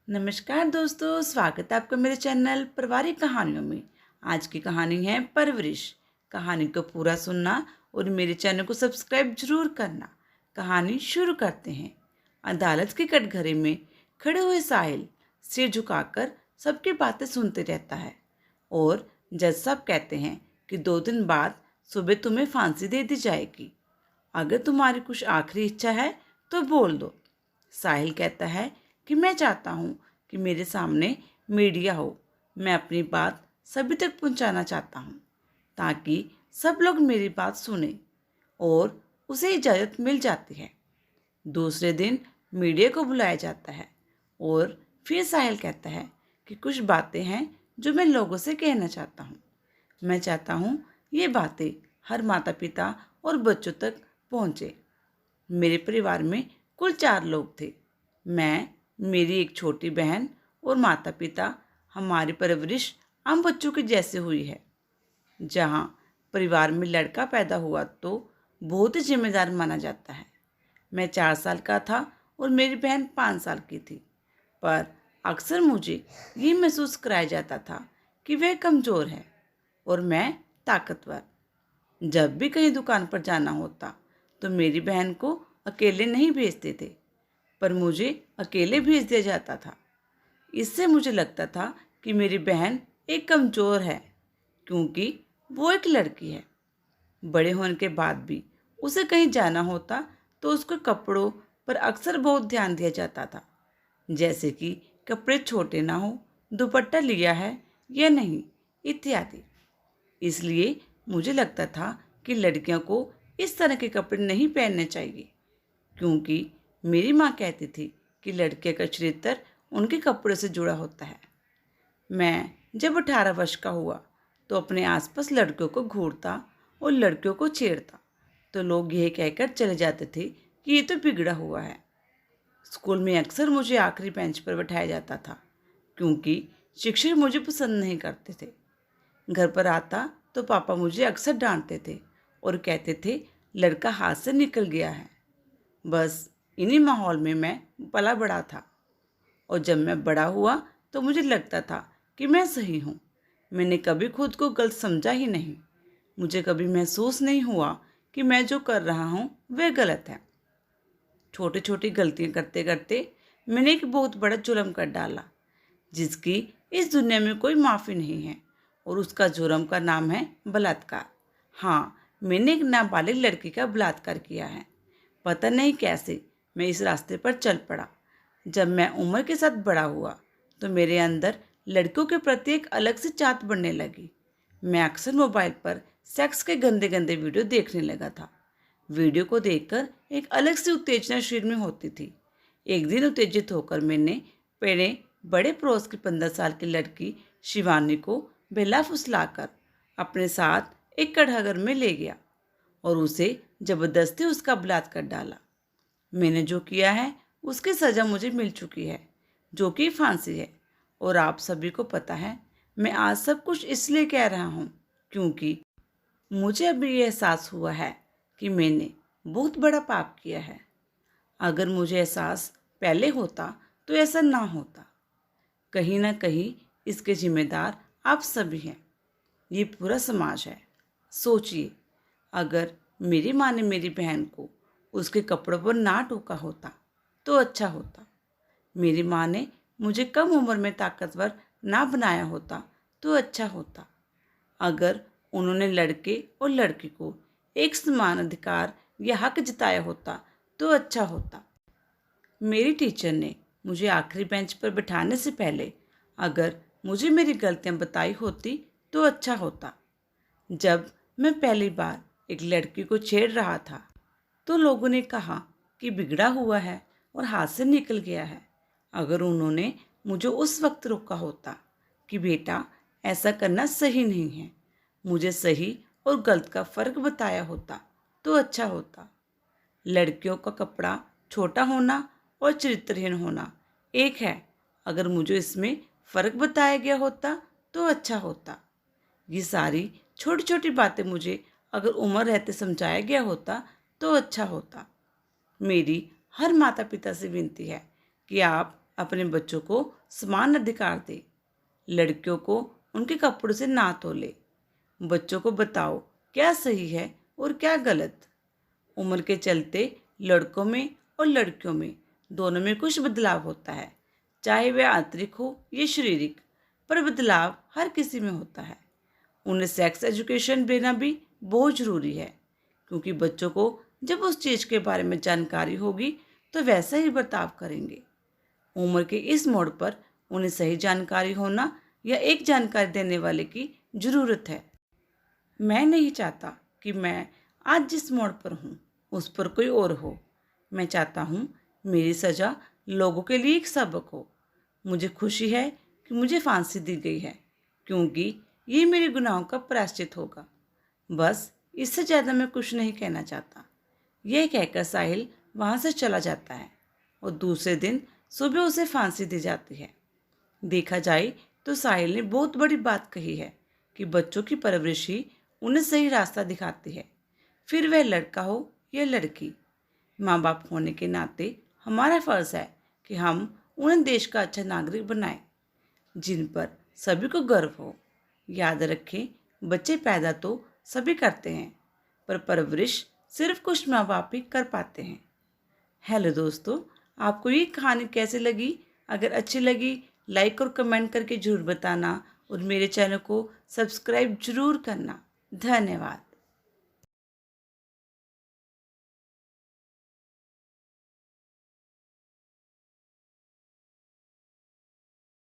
नमस्कार दोस्तों, स्वागत है आपका मेरे चैनल पारिवारिक कहानियों में। आज की कहानी है परवरिश। कहानी को पूरा सुनना और मेरे चैनल को सब्सक्राइब जरूर करना। कहानी शुरू करते हैं। अदालत के कटघरे में खड़े हुए साहिल सिर झुकाकर सबकी बातें सुनते रहता है और जज साहब कहते हैं कि 2 दिन बाद सुबह तुम्हें फांसी दे दी जाएगी। अगर तुम्हारी कुछ आखिरी इच्छा है तो बोल दो। साहिल कहता है कि मैं चाहता हूँ कि मेरे सामने मीडिया हो। मैं अपनी बात सभी तक पहुँचाना चाहता हूँ ताकि सब लोग मेरी बात सुने और उसे इजाज़त मिल जाती है। दूसरे दिन मीडिया को बुलाया जाता है और फिर साहिल कहता है कि कुछ बातें हैं जो मैं लोगों से कहना चाहता हूँ। मैं चाहता हूँ ये बातें हर माता पिता और बच्चों तक पहुँचे। मेरे परिवार में कुल 4 लोग थे। मैं, मेरी एक छोटी बहन और माता पिता। हमारी परवरिश आम बच्चों के जैसे हुई है। जहाँ परिवार में लड़का पैदा हुआ तो बहुत ही जिम्मेदार माना जाता है। मैं 4 साल का था और मेरी बहन 5 साल की थी, पर अक्सर मुझे ये महसूस कराया जाता था कि वह कमज़ोर है और मैं ताकतवर। जब भी कहीं दुकान पर जाना होता तो मेरी बहन को अकेले नहीं भेजते थे, पर मुझे अकेले भेज दिया जाता था। इससे मुझे लगता था कि मेरी बहन एक कमज़ोर है क्योंकि वो एक लड़की है। बड़े होने के बाद भी उसे कहीं जाना होता तो उसके कपड़ों पर अक्सर बहुत ध्यान दिया जाता था, जैसे कि कपड़े छोटे ना हो, दुपट्टा लिया है या नहीं, इत्यादि। इसलिए मुझे लगता था कि लड़कियों को इस तरह के कपड़े नहीं पहनने चाहिए, क्योंकि मेरी माँ कहती थी कि लड़के का चरित्र उनके कपड़े से जुड़ा होता है। मैं जब 18 वर्ष का हुआ तो अपने आसपास लड़कियों को घूरता और लड़कियों को छेड़ता तो लोग यह कहकर चले जाते थे कि ये तो बिगड़ा हुआ है। स्कूल में अक्सर मुझे आखिरी बेंच पर बैठाया जाता था क्योंकि शिक्षक मुझे पसंद नहीं करते थे। घर पर आता तो पापा मुझे अक्सर डांटते थे और कहते थे लड़का हाथ से निकल गया है। बस इन्हीं माहौल में मैं पला बड़ा था और जब मैं बड़ा हुआ तो मुझे लगता था कि मैं सही हूँ। मैंने कभी खुद को गलत समझा ही नहीं। मुझे कभी महसूस नहीं हुआ कि मैं जो कर रहा हूँ वह गलत है। छोटी छोटी गलतियाँ करते करते मैंने एक बहुत बड़ा जुर्म कर डाला जिसकी इस दुनिया में कोई माफ़ी नहीं है, और उसका जुर्म का नाम है बलात्कार। हाँ, मैंने एक नाबालिग लड़की का बलात्कार किया है। पता नहीं कैसे मैं इस रास्ते पर चल पड़ा। जब मैं उम्र के साथ बड़ा हुआ तो मेरे अंदर लड़कियों के प्रति एक अलग सी चाहत बढ़ने लगी। मैं अक्सर मोबाइल पर सेक्स के गंदे गंदे वीडियो देखने लगा था। वीडियो को देखकर एक अलग सी उत्तेजना शरीर में होती थी। एक दिन उत्तेजित होकर मैंने मेरे बड़े पड़ोस की 15 साल की लड़की शिवानी को बेला फुसलाकर अपने साथ एक कटघर में ले गया और उसे जबरदस्ती उसका बलात्कार डाला। मैंने जो किया है उसकी सज़ा मुझे मिल चुकी है, जो कि फांसी है। और आप सभी को पता है, मैं आज सब कुछ इसलिए कह रहा हूँ क्योंकि मुझे अभी ये एहसास हुआ है कि मैंने बहुत बड़ा पाप किया है। अगर मुझे एहसास पहले होता तो ऐसा ना होता। कहीं ना कहीं इसके जिम्मेदार आप सभी हैं। ये पूरा समाज है। सोचिए, अगर मेरी माँ ने मेरी बहन को उसके कपड़ों पर ना टोका होता तो अच्छा होता। मेरी माँ ने मुझे कम उम्र में ताकतवर ना बनाया होता तो अच्छा होता। अगर उन्होंने लड़के और लड़की को एक समान अधिकार या हक जताया होता तो अच्छा होता। मेरी टीचर ने मुझे आखिरी बेंच पर बिठाने से पहले अगर मुझे मेरी गलतियाँ बताई होती तो अच्छा होता। जब मैं पहली बार एक लड़की को छेड़ रहा था तो लोगों ने कहा कि बिगड़ा हुआ है और हाथ से निकल गया है। अगर उन्होंने मुझे उस वक्त रोका होता कि बेटा ऐसा करना सही नहीं है, मुझे सही और गलत का फ़र्क बताया होता तो अच्छा होता। लड़कियों का कपड़ा छोटा होना और चरित्रहीन होना एक है। अगर मुझे इसमें फ़र्क बताया गया होता तो अच्छा होता। ये सारी छोटी छोटी बातें मुझे अगर उम्र रहते समझाया गया होता तो अच्छा होता। मेरी हर माता पिता से विनती है कि आप अपने बच्चों को समान अधिकार दे। लड़कियों को उनके कपड़ों से ना तोले। बच्चों को बताओ क्या सही है और क्या गलत। उम्र के चलते लड़कों में और लड़कियों में दोनों में कुछ बदलाव होता है, चाहे वह आंतरिक हो या शारीरिक, पर बदलाव हर किसी में होता है। उन्हें सेक्स एजुकेशन देना भी बहुत ज़रूरी है, क्योंकि बच्चों को जब उस चीज़ के बारे में जानकारी होगी तो वैसा ही बर्ताव करेंगे। उम्र के इस मोड़ पर उन्हें सही जानकारी होना या एक जानकारी देने वाले की ज़रूरत है। मैं नहीं चाहता कि मैं आज जिस मोड़ पर हूँ उस पर कोई और हो। मैं चाहता हूँ मेरी सज़ा लोगों के लिए एक सबक हो। मुझे खुशी है कि मुझे फांसी दी गई है, क्योंकि ये मेरे गुनाहों का प्रायश्चित होगा। बस इससे ज़्यादा मैं कुछ नहीं कहना चाहता। यह कहकर साहिल वहाँ से चला जाता है और दूसरे दिन सुबह उसे फांसी दी जाती है। देखा जाए तो साहिल ने बहुत बड़ी बात कही है कि बच्चों की परवरिश ही उन्हें सही रास्ता दिखाती है, फिर वह लड़का हो या लड़की। माँ बाप होने के नाते हमारा फ़र्ज़ है कि हम उन्हें देश का अच्छा नागरिक बनाएं, जिन पर सभी को गर्व हो। याद रखें, बच्चे पैदा तो सभी करते हैं, पर परवरिश सिर्फ कुछ माँ बाप ही कर पाते हैं। हेलो दोस्तों, आपको ये कहानी कैसे लगी? अगर अच्छी लगी लाइक और कमेंट करके ज़रूर बताना और मेरे चैनल को सब्सक्राइब ज़रूर करना। धन्यवाद।